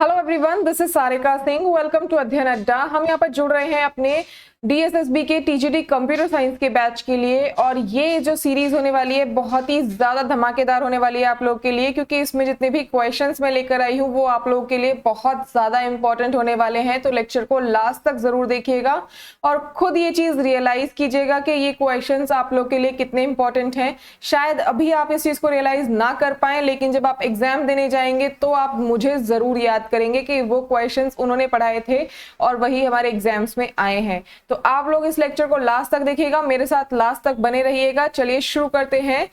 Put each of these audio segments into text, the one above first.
Hello everyone, this is Sarika Singh. Welcome to Adhyayan Adda. हम यहाँ पर जुड़ रहे हैं अपने डीएसएसबी के टीजीटी कंप्यूटर साइंस के बैच के लिए। और ये जो सीरीज होने वाली है बहुत ही ज्यादा धमाकेदार होने वाली है आप लोग के लिए, क्योंकि इसमें जितने भी क्वेश्चंस मैं लेकर आई हूँ वो आप लोगों के लिए बहुत ज्यादा इंपॉर्टेंट होने वाले हैं। तो लेक्चर को लास्ट तक जरूर देखिएगा और खुद ये चीज रियलाइज कीजिएगा कि ये क्वेश्चंस आप लोग के लिए कितने इंपॉर्टेंट हैं। शायद अभी आप इस चीज को रियलाइज ना कर पाए, लेकिन जब आप एग्जाम देने जाएंगे तो आप मुझे जरूर याद करेंगे कि वो क्वेश्चंस उन्होंने पढ़ाए थे और वही हमारे एग्जाम्स में आए हैं। तो आप लोग इस लेक्चर को लास्ट तक देखिएगा, मेरे साथ लास्ट तक बने रहिएगा। चलिए शुरू करते हैं।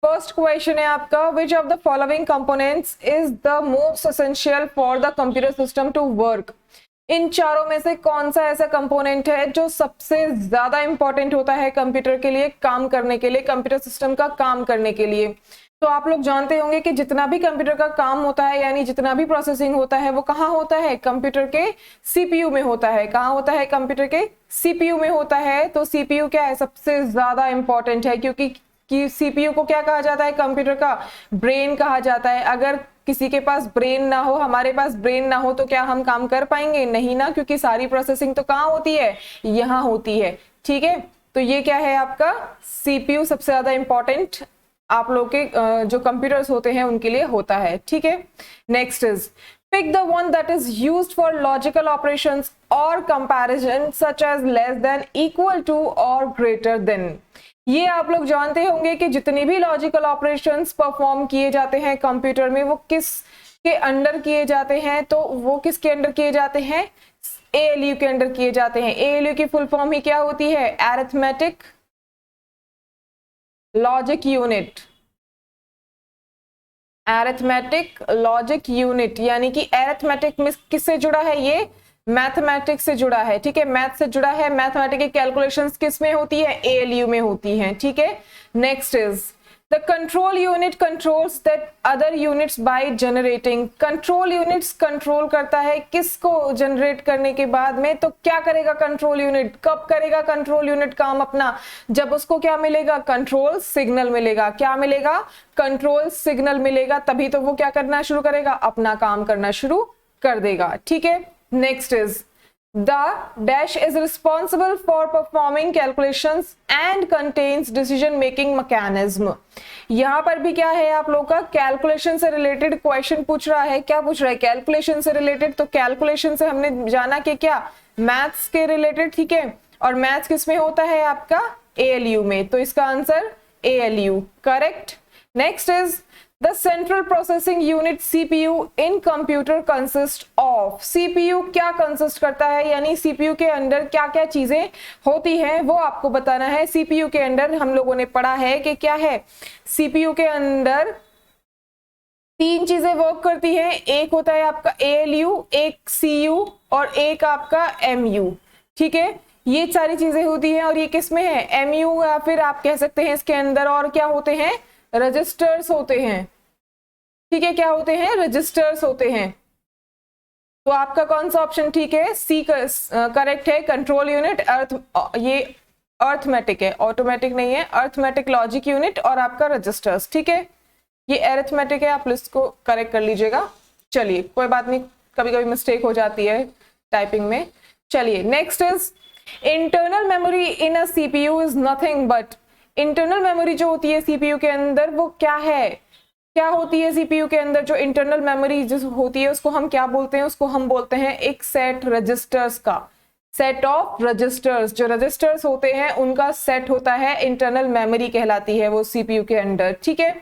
फर्स्ट क्वेश्चन है आपका, which of the following components is the most essential for the computer system to work. इन चारों में से कौन सा ऐसा कंपोनेंट है जो सबसे ज्यादा इंपॉर्टेंट होता है कंप्यूटर के लिए काम करने के लिए, कंप्यूटर सिस्टम का काम करने के लिए। तो आप लोग जानते होंगे कि जितना भी कंप्यूटर का काम होता है, यानी जितना भी प्रोसेसिंग होता है, वो कहाँ होता है? कंप्यूटर के सीपीयू में होता है। कहाँ होता है? कंप्यूटर के सीपीयू में होता है। तो सीपीयू क्या है? सबसे ज्यादा इंपॉर्टेंट है, क्योंकि सीपीयू को क्या कहा जाता है? कंप्यूटर का ब्रेन कहा जाता है। अगर किसी के पास ब्रेन ना हो, हमारे पास ब्रेन ना हो, तो क्या हम काम कर पाएंगे? नहीं ना, क्योंकि सारी प्रोसेसिंग तो कहाँ होती है? यहाँ होती है। ठीक है, तो ये क्या है आपका? सीपीयू सबसे ज्यादा इंपॉर्टेंट आप लोग के जो कंप्यूटर्स होते हैं उनके लिए होता है। ठीक है, next is pick the one that is used for logical operations और comparison such as less than, equal to और ग्रेटर देन। ये आप लोग जानते होंगे कि जितने भी लॉजिकल ऑपरेशंस परफॉर्म किए जाते हैं कंप्यूटर में, वो किस के अंडर किए जाते हैं? तो वो किसके अंडर किए जाते हैं? एएलयू के अंडर किए जाते हैं। एएलयू की फुल फॉर्म ही क्या होती है? Arithmetic logic unit. Arithmetic logic unit, यानी कि अरिथमेटिक में किससे जुड़ा है? ये मैथमेटिक्स से जुड़ा है। ठीक है, मैथ से जुड़ा है। मैथमेटिक की कैलकुलेशंस किस में होती है? एएलयू में होती हैं। ठीक है, next is the control unit controls that other units by generating. Control units control करता है किसको? जनरेट करने के बाद में। तो क्या करेगा कंट्रोल यूनिट? कब करेगा कंट्रोल यूनिट काम अपना? जब उसको क्या मिलेगा? कंट्रोल सिग्नल मिलेगा। क्या मिलेगा? कंट्रोल सिग्नल मिलेगा, तभी तो वो क्या करना शुरू करेगा? अपना काम करना शुरू कर देगा। ठीक है, next is the dash is responsible for performing calculations and contains decision making mechanism. यहां पर भी क्या है आप लोग का? कैलकुलेशन से रिलेटेड क्वेश्चन पूछ रहा है। क्या पूछ रहा है? कैलकुलेशन से रिलेटेड। तो कैलकुलेशन से हमने जाना कि क्या? मैथ्स के रिलेटेड। ठीक है, और मैथ्स किस में होता है आपका? एएलयू में। तो इसका answer ALU, correct. Next is the central processing unit CPU in computer consist of. CPU क्या कंसिस्ट करता है, यानी सीपीयू के अंदर क्या क्या चीजें होती हैं वो आपको बताना है। सीपीयू के अंदर हम लोगों ने पढ़ा है कि क्या है? सीपीयू के अंदर तीन चीजें वर्क करती हैं। एक होता है आपका एएलयू, एक सीयू और एक आपका एमयू। ठीक है, ये सारी चीजें होती हैं। और ये किस में है? एमयू, या फिर आप कह सकते हैं इसके अंदर और क्या होते हैं? रजिस्टर्स होते हैं। ठीक है, क्या होते हैं? रजिस्टर्स होते हैं। तो आपका कौन सा ऑप्शन ठीक है? सी करेक्ट है। कंट्रोल यूनिट ये अर्थमेटिक है, ऑटोमेटिक नहीं है। अर्थमेटिक लॉजिक यूनिट और आपका रजिस्टर्स। ठीक है, ये अरिथमेटिक है, आप लिस्ट को करेक्ट कर लीजिएगा। चलिए, कोई बात नहीं, कभी कभी मिस्टेक हो जाती है टाइपिंग में। चलिए, next is internal memory in a CPU is nothing but. Internal memory जो होती है सीपीयू के अंदर वो क्या है? क्या होती है सीपीयू के अंदर? जो इंटरनल मेमोरी जो होती है उसको हम क्या बोलते हैं? उसको हम बोलते हैं एक सेट रजिस्टर्स का। सेट ऑफ रजिस्टर्स, जो रजिस्टर्स होते हैं उनका सेट होता है, इंटरनल मेमोरी कहलाती है वो सीपीयू के अंदर। ठीक है,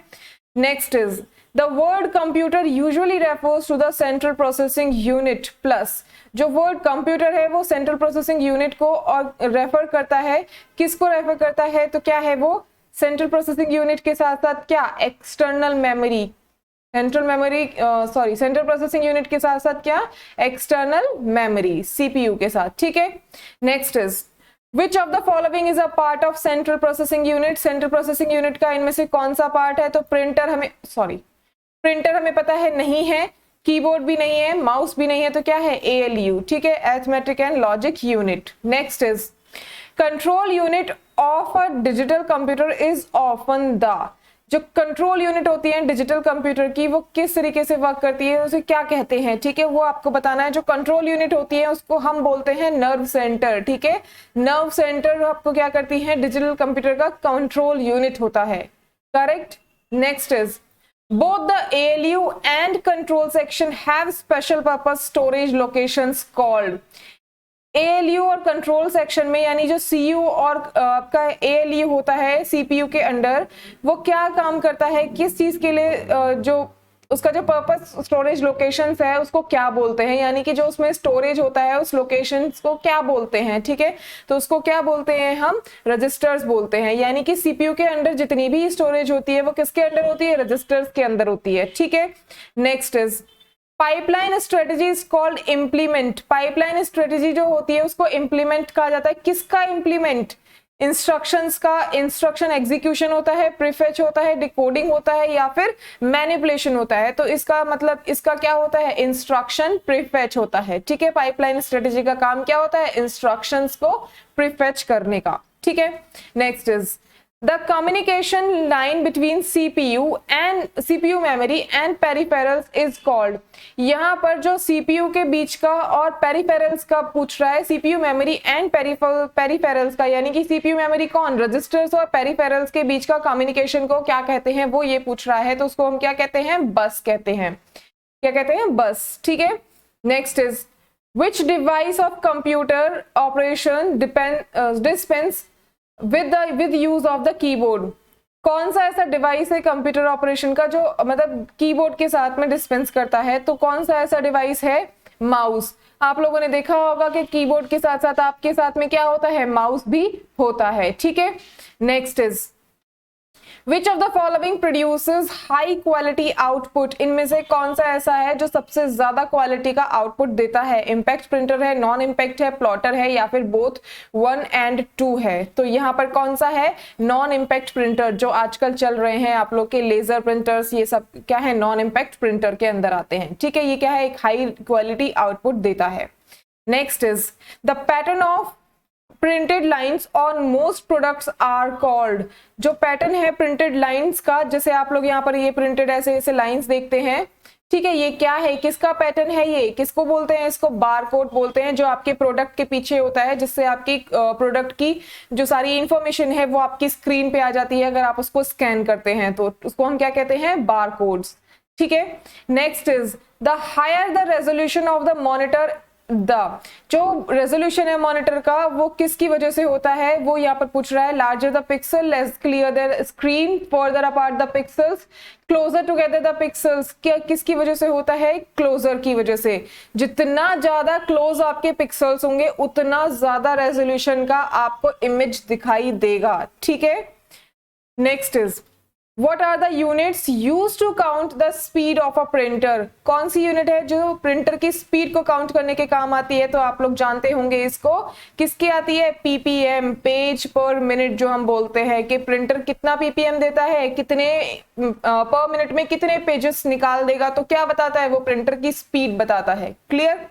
next is the word computer usually refers to the central processing unit plus. जो वर्ड कंप्यूटर है वो सेंट्रल प्रोसेसिंग यूनिट को और रेफर करता है। किसको रेफर करता है? तो क्या है वो? सेंट्रल प्रोसेसिंग यूनिट के साथ साथ क्या? External memory. Central processing unit के साथ साथ क्या? एक्सटर्नल मेमोरी सीपीयू के साथ। ठीक है, next is which of the following is a part of central processing unit. Central processing unit का इनमें से कौन सा पार्ट है? तो प्रिंटर हमें पता है नहीं है, कीबोर्ड भी नहीं है, माउस भी नहीं है, तो क्या है? एएलयू। ठीक है, arithmetic and logic unit. Next is control unit of a digital computer is often the. जो कंट्रोल यूनिट होती है डिजिटल कंप्यूटर की, वो किस तरीके से वर्क करती है, उसे क्या कहते हैं, ठीक है, वो आपको बताना है। जो कंट्रोल यूनिट होती है उसको हम बोलते हैं नर्व सेंटर, ठीक है। नर्व सेंटर आपको क्या करती है, डिजिटल कंप्यूटर का कंट्रोल यूनिट होता है, correct. Next is both the ALU and control section have special purpose storage locations called। ALU और कंट्रोल सेक्शन में यानी जो CU और आपका ALU होता है CPU के अंडर, वो क्या काम करता है, किस चीज के लिए, जो उसका जो पर्पस स्टोरेज लोकेशंस है उसको क्या बोलते हैं, यानी कि जो उसमें स्टोरेज होता है उस लोकेशंस को क्या बोलते हैं, ठीक है। तो उसको क्या बोलते हैं, हम रजिस्टर्स बोलते हैं। यानी कि सीपीयू के अंदर जितनी भी स्टोरेज होती है वो किसके अंदर होती है, रजिस्टर्स के अंदर होती है, ठीक है। Next is pipeline strategy is called implement. Pipeline strategy जो होती है उसको इम्प्लीमेंट कहा जाता है। किसका इम्प्लीमेंट, इंस्ट्रक्शंस का। इंस्ट्रक्शन एग्जीक्यूशन होता है, प्रीफेच होता है, डिकोडिंग होता है या फिर मैनिपुलेशन होता है। तो इसका मतलब इसका क्या होता है, इंस्ट्रक्शन प्रीफेच होता है, ठीक है। पाइपलाइन स्ट्रेटेजी का काम क्या होता है, इंस्ट्रक्शंस को प्रीफेच करने का, ठीक है। Next is the communication line between CPU memory and peripherals is called। यहाँ पर जो CPU के बीच का और पेरिफेरल्स का पूछ रहा है, CPU मेमोरी एंड पेरिफेरल्स का, यानी कि CPU मेमोरी कौन, रजिस्टर्स और पेरिफेरल्स के बीच का कम्युनिकेशन को क्या कहते हैं, वो ये पूछ रहा है। तो उसको हम क्या कहते हैं, बस कहते हैं। क्या कहते हैं, बस, ठीक है। Next is which device of computer operation dispense with use of the keyboard। कौन सा ऐसा डिवाइस है कंप्यूटर ऑपरेशन का जो मतलब कीबोर्ड के साथ में डिस्पेंस करता है, तो कौन सा ऐसा डिवाइस है, माउस। आप लोगों ने देखा होगा कि कीबोर्ड के साथ साथ आपके साथ में क्या होता है, माउस भी होता है, ठीक है। Next is Which of the following produces high quality output। इनमें से कौन सा ऐसा है जो सबसे ज्यादा क्वालिटी का आउटपुट देता है, इम्पैक्ट प्रिंटर है, नॉन इम्पैक्ट है, प्लॉटर है या फिर बोथ 1 and 2 है। तो यहाँ पर कौन सा है, नॉन इम्पैक्ट प्रिंटर। जो आजकल चल रहे हैं आप लोग के लेजर प्रिंटर्स, ये सब क्या है, नॉन इम्पैक्ट प्रिंटर के अंदर आते हैं, ठीक है। ये क्या है, एक हाई क्वालिटी आउटपुट देता है। Next is the pattern of printed lines on most products are called. जो पैटर्न है प्रिंटेड लाइंस का, जैसे आप लोग यहाँ पर ये प्रिंटेड ऐसे ऐसे लाइंस देखते हैं, ठीक है, ये क्या है, किसका पैटर्न है, ये किसको बोलते हैं, इसको बारकोड बोलते हैं। जो आपके प्रोडक्ट के पीछे होता है, जिससे आपकी प्रोडक्ट की जो सारी इंफॉर्मेशन है वो आपकी स्क्रीन पे आ जाती है अगर आप उसको स्कैन करते हैं, तो उसको हम क्या कहते हैं, बारकोड्स, ठीक है। Next is the higher the resolution of the monitor जो रेजोल्यूशन है मॉनिटर का वो किसकी वजह से होता है, वो यहाँ पर पूछ रहा है। Larger the pixel, less clear the screen, further apart the pixels, closer together the pixels. क्या किसकी वजह से होता है, क्लोजर की वजह से। जितना ज्यादा क्लोज आपके पिक्सल्स होंगे उतना ज्यादा रेजोल्यूशन का आपको इमेज दिखाई देगा, ठीक है। Next is What are the units used to count the speed of a printer। कौन सी यूनिट है जो प्रिंटर की स्पीड को काउंट करने के काम आती है, तो आप लोग जानते होंगे इसको, किसकी आती है, पीपीएम, पेज पर मिनट। जो हम बोलते हैं कि प्रिंटर कितना पीपीएम देता है, कितने पर मिनट में कितने पेजेस निकाल देगा, तो क्या बताता है, वो प्रिंटर की स्पीड बताता है, clear.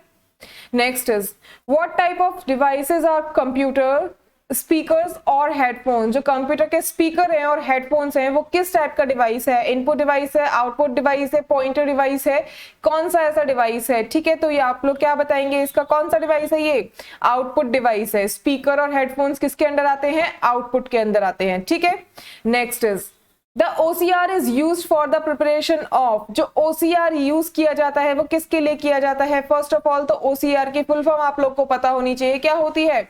Next is what type of devices are computer speakers और हेडफोन। जो कंप्यूटर के स्पीकर हैं और हेडफोन्स हैं वो किस टाइप का डिवाइस है, इनपुट डिवाइस है, आउटपुट डिवाइस है, पॉइंटर डिवाइस है, कौन सा ऐसा डिवाइस है, ठीक है। तो ये आप लोग क्या बताएंगे, इसका कौन सा डिवाइस है, ये आउटपुट डिवाइस है। स्पीकर और हेडफोन्स किसके अंदर आते हैं, आउटपुट के अंदर आते हैं, ठीक है। Next is The OCR is used for the preparation of। जो OCR यूज किया जाता है वो किसके लिए किया जाता है, फर्स्ट ऑफ ऑल तो OCR की फुल फॉर्म आप लोग को पता होनी चाहिए, क्या होती है,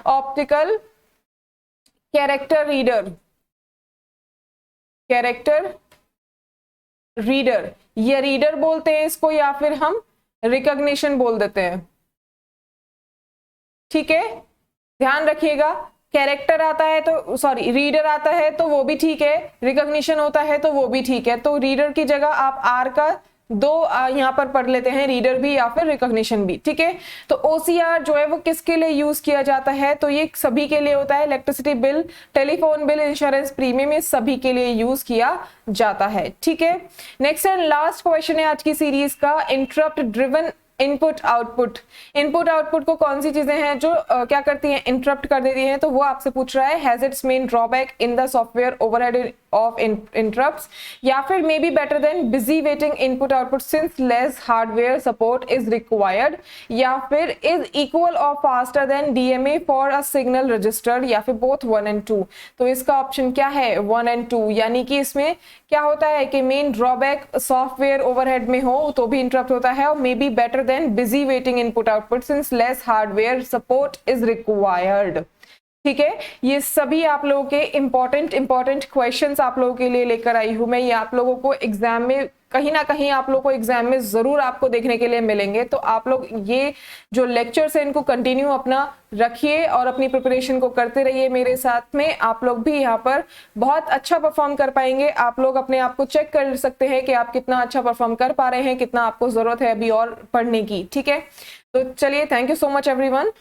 optical character reader. Character reader, ये रीडर बोलते हैं इसको या फिर हम रिकॉग्निशन बोल देते हैं, ठीक है। ध्यान रखिएगा, कैरेक्टर आता है तो सॉरी रीडर आता है तो वो भी ठीक है, रिकॉग्निशन होता है तो वो भी ठीक है। तो रीडर की जगह आप आर का दो यहाँ पर पढ़ लेते हैं, रीडर भी या फिर रिकॉग्निशन भी, ठीक है। तो OCR जो है वो किसके लिए यूज किया जाता है, तो ये सभी के लिए होता है। Electricity bill, telephone bill, insurance premium, ये सभी के लिए यूज किया जाता है, ठीक है। नेक्स्ट एंड लास्ट क्वेश्चन है आज की सीरीज का, interrupt driven input output, input output को कौन सी चीजें हैं जो क्या करती हैं, इंटरप्ट कर देती हैं, तो वो आपसे पूछ रहा है has its main drawback in the software overhead of interrupts, या फिर may be better than busy waiting input output since less hardware support is required, या फिर इज इक्वल और faster than DMA for a signal register, या फिर both 1 and 2। तो इसका option क्या है 1 and 2, यानी कि इसमें क्या होता है कि मेन ड्रॉबैक सॉफ्टवेयर ओवरहेड में हो तो भी इंटरप्ट होता है, और may be better than busy waiting input output since less hardware support is required. ठीक है, ये सभी आप लोगों के इंपॉर्टेंट क्वेश्चंस आप लोगों के लिए लेकर आई हूं मैं। ये आप लोगों को एग्जाम में कहीं ना कहीं आप लोगों को एग्जाम में जरूर आपको देखने के लिए मिलेंगे। तो आप लोग ये जो लेक्चर्स है इनको कंटिन्यू अपना रखिए और अपनी प्रिपरेशन को करते रहिए मेरे साथ में। आप लोग भी यहाँ पर बहुत अच्छा परफॉर्म कर पाएंगे। आप लोग अपने आप को चेक कर सकते हैं कि आप कितना अच्छा परफॉर्म कर पा रहे हैं, कितना आपको जरूरत है अभी और पढ़ने की। ठीक है, तो चलिए, thank you so much everyone.